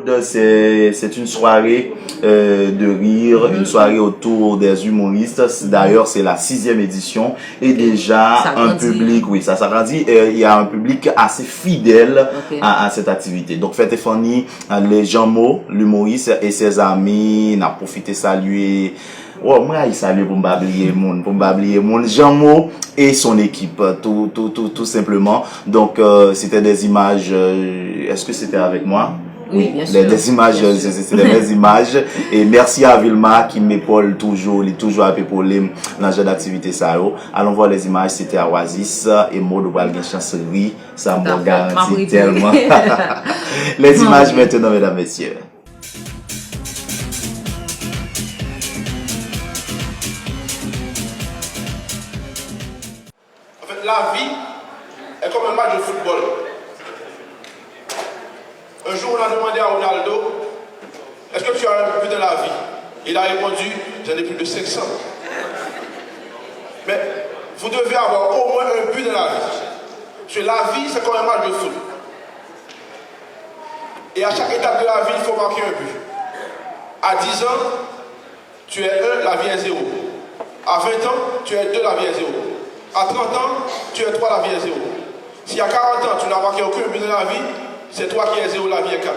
Mode, c'est une soirée de rire, une soirée autour des humoristes. D'ailleurs, c'est la 6e édition et déjà un public, oui, ça s'agrandit. Il y a un public assez fidèle à cette activité. Donc, Fête et Fanny, les Jean-Mo, l'humoriste et ses amis, n'a profité saluer. Oh, moi, il salue pour m'oublier mon Jean-Mo et son équipe, tout simplement. Donc, c'était des images, est-ce que c'était avec moi? Oui, bien sûr. Des images, c'est des images. Et merci à Vilma qui m'épaule toujours, il est toujours à épauler dans le genre d'activité ça. Allons voir les images, c'était à Oasis et Maud Walgen chancerie, ça m'a garanti tellement. Les images maintenant, mesdames, messieurs. La vie est comme un match de football. Un jour, on a demandé à Ronaldo, est-ce que tu as un but dans la vie? Il a répondu, j'en ai plus de 500. Mais vous devez avoir au moins un but dans la vie. Parce que la vie, c'est comme un match de foot. Et à chaque étape de la vie, il faut marquer un but. À 10 ans, tu es 1, la vie est 0. À 20 ans, tu es 2, la vie est 0. À 30 ans, tu es 3, la vie est 0. Si à 40 ans, tu n'as marqué aucun but dans la vie, c'est toi qui es 0, la vie est 4.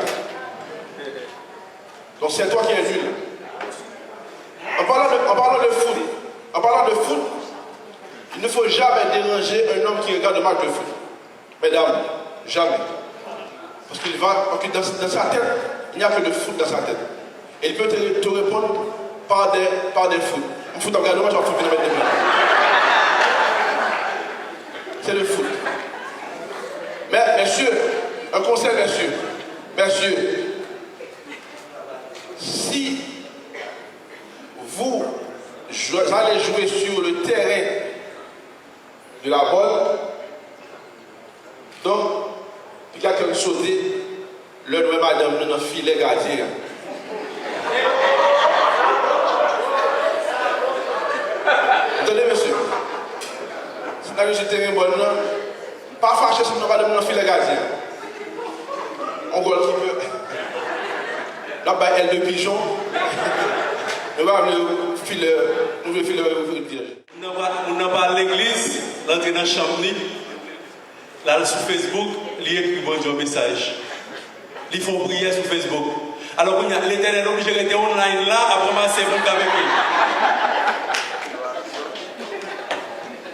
Donc c'est toi qui es nul. En parlant de foot, il ne faut jamais déranger un homme qui regarde le match de foot. Mesdames, jamais. Parce que dans sa tête, il n'y a que le foot dans sa tête. Et il peut te répondre par des foot. Un foot en regardant le match, en foot, mettre des mains. C'est le foot. Mais, messieurs, un conseil, messieurs, si vous allez jouer sur le terrain de la balle, donc, il y a quelqu'un sauter, le nommé madame, nous avons filet gardien. Attendez, monsieur. Si vous avez jeté un bon nom, pas fâché si nous avons un filet gardien. On goal qui peut. Là-bas, elle de pigeon. Nous allons le filet. Nous allons le filet. On n'a pas l'église, l'entrée dans la chambre. Là, sur Facebook, il écrit bonjour message. Ils font prière sur Facebook. Alors, l'Éternel est obligé de rester online là, après commencer mon avec lui.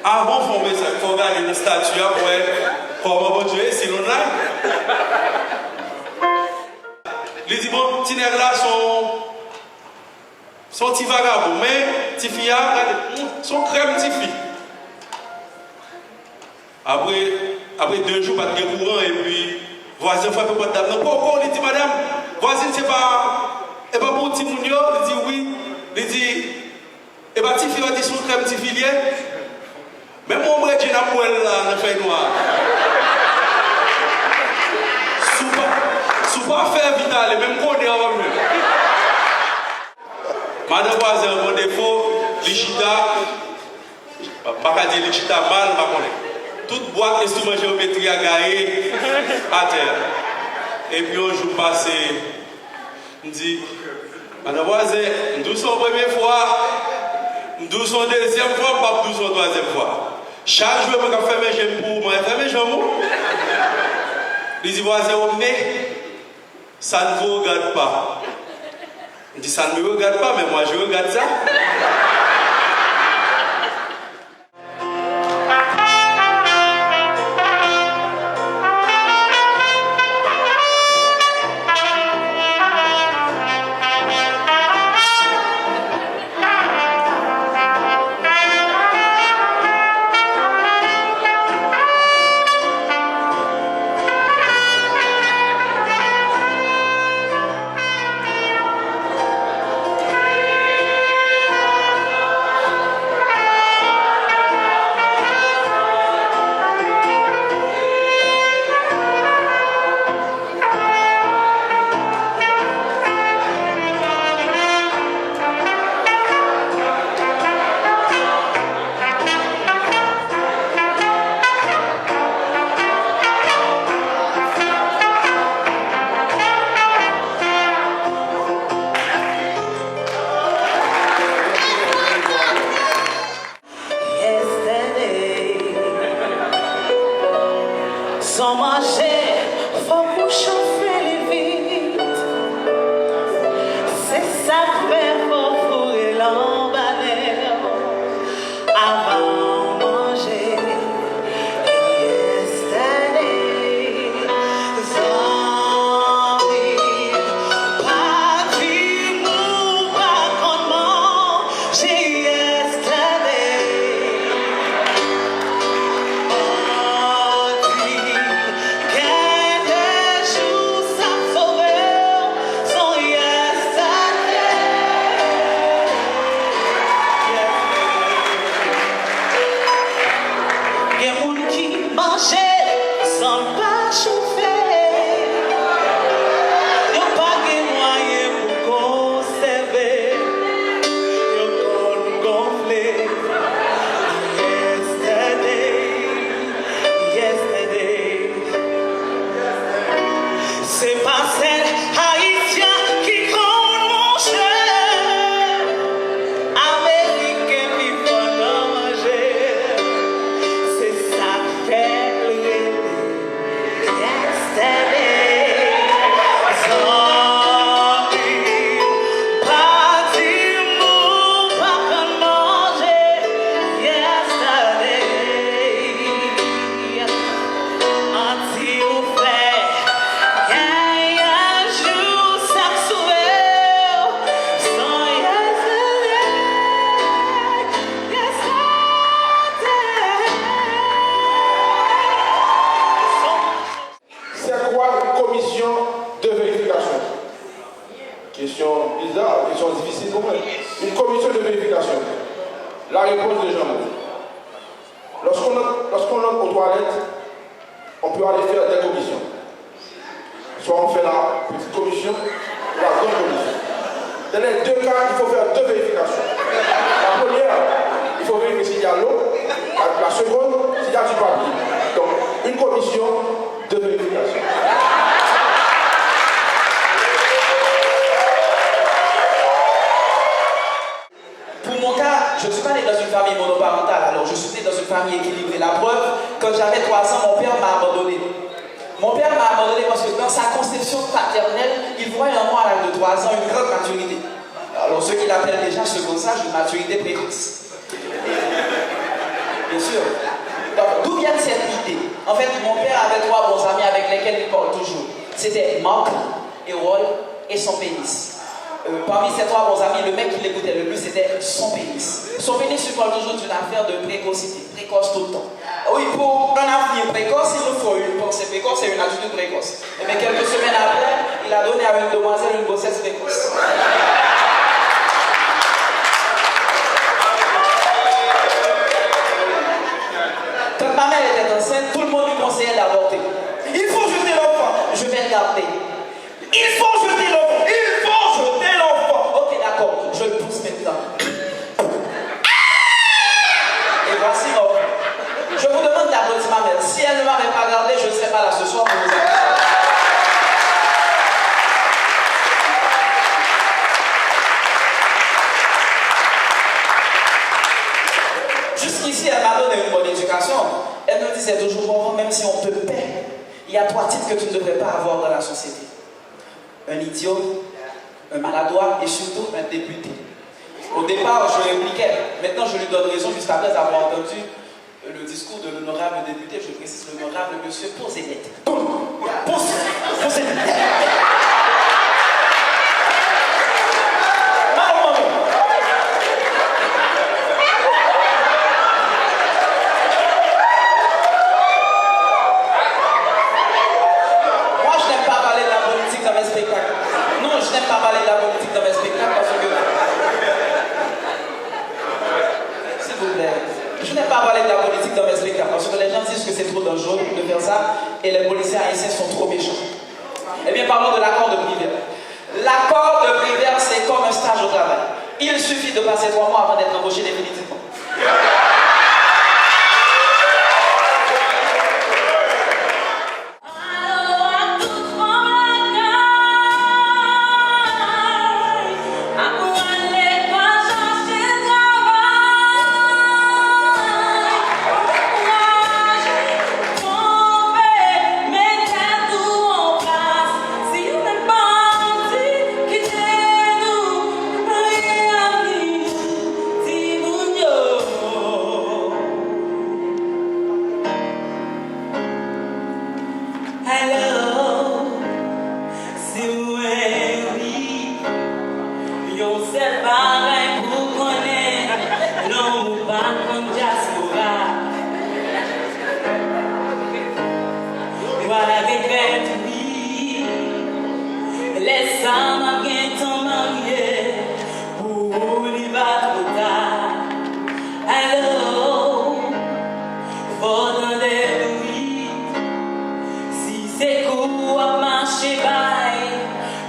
Avant, il faut regarder le statut pour comment bon Dieu c'est online. Il dit, bon, petits nègres là sont petits vagabonds, mais petits filles sont crème petits filles. Après 2 jours, pas de courant, et puis, voisin frappe pas de table. Non, pourquoi il dit, madame, voisine, c'est pas pour petit mounio, il dit oui, il dit, et bien, petit fille, son crème, petit filier. Même moi, j'ai un poêle là, dans le feuille noir. Sous pas faire vital, même qu'on est avant mieux. Madame voisin, mon défaut, lichita, pas dire lichita mal, pas connaître. Toute boîte d'instruments géométriques à garer à terre. Et puis un jour passé, on dit, madame voisin, nous sommes première fois, nous sommes deuxième fois, pas nous sommes troisième fois. Chaque jour, je vais faire mes jambes pour moi, faire mes jambes. Il dit, voisin, mais ça ne vous regarde pas. Il dit, ça ne me regarde pas, mais moi je regarde ça. Question bizarre, question difficile pour moi. Une commission de vérification. La réponse de Jean-Marie. Lorsqu'on entre aux toilettes, on peut aller faire des commissions. Soit on fait la petite commission ou la grande commission. Dans les deux cas, il faut faire deux vérifications. La première, il faut vérifier s'il y a l'eau. La seconde, s'il y a du papier. Donc, une commission, deux vérifications. Pour mon cas, je ne suis pas né dans une famille monoparentale, alors je suis né dans une famille équilibrée. La preuve, quand j'avais 3 ans, mon père m'a abandonné. Mon père m'a abandonné parce que dans sa conception paternelle, il voyait en moi à l'âge de 3 ans une grande maturité. Alors ceux qui l'appellent déjà second sage, une maturité précoce. Bien sûr. Donc d'où vient cette idée? En fait, mon père avait 3 bons amis avec lesquels il parle toujours. C'était Marc, Errol et son pénis. Parmi ces 3 bons amis, le mec qui l'écoutait le plus, c'était son pénis. Son pénis, il parle toujours d'une affaire de précocité, précoce tout le temps. Oui, pour un avenir précoce, il nous faut une pensée précoce et une attitude précoce. Mais quelques semaines après, il a donné à une demoiselle une grossesse précoce. Quand ma mère était enceinte, tout le monde lui conseillait d'avorter. Il faut jeter l'enfant, je vais le garder. Il faut jeter l'enfant, il faut jeter l'enfant. Ok, d'accord, je le pousse maintenant. Et voici l'enfant. Je vous demande d'applaudir ma mère. Si elle ne m'avait pas gardé, je ne serais pas là ce soir pour vous applaudir. Jusqu'ici, elle m'a donné une bonne éducation. Elle me disait toujours, bon, même si on te paie, il y a 3 titres que tu ne devrais pas avoir dans la société. Un idiot, un maladroit et surtout un député. Au départ, je répliquais. Maintenant, je lui donne raison jusqu'après avoir entendu le discours de l'honorable député, je précise l'honorable monsieur Posélet. Posélet. De faire ça et les policiers haïtiens sont trop méchants. Eh bien, parlons de l'accord de Prévert. L'accord de Prévert, c'est comme un stage au travail. Il suffit de passer 3 mois avant d'être embauché définitivement.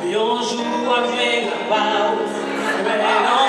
Yon jou a vek pa ou,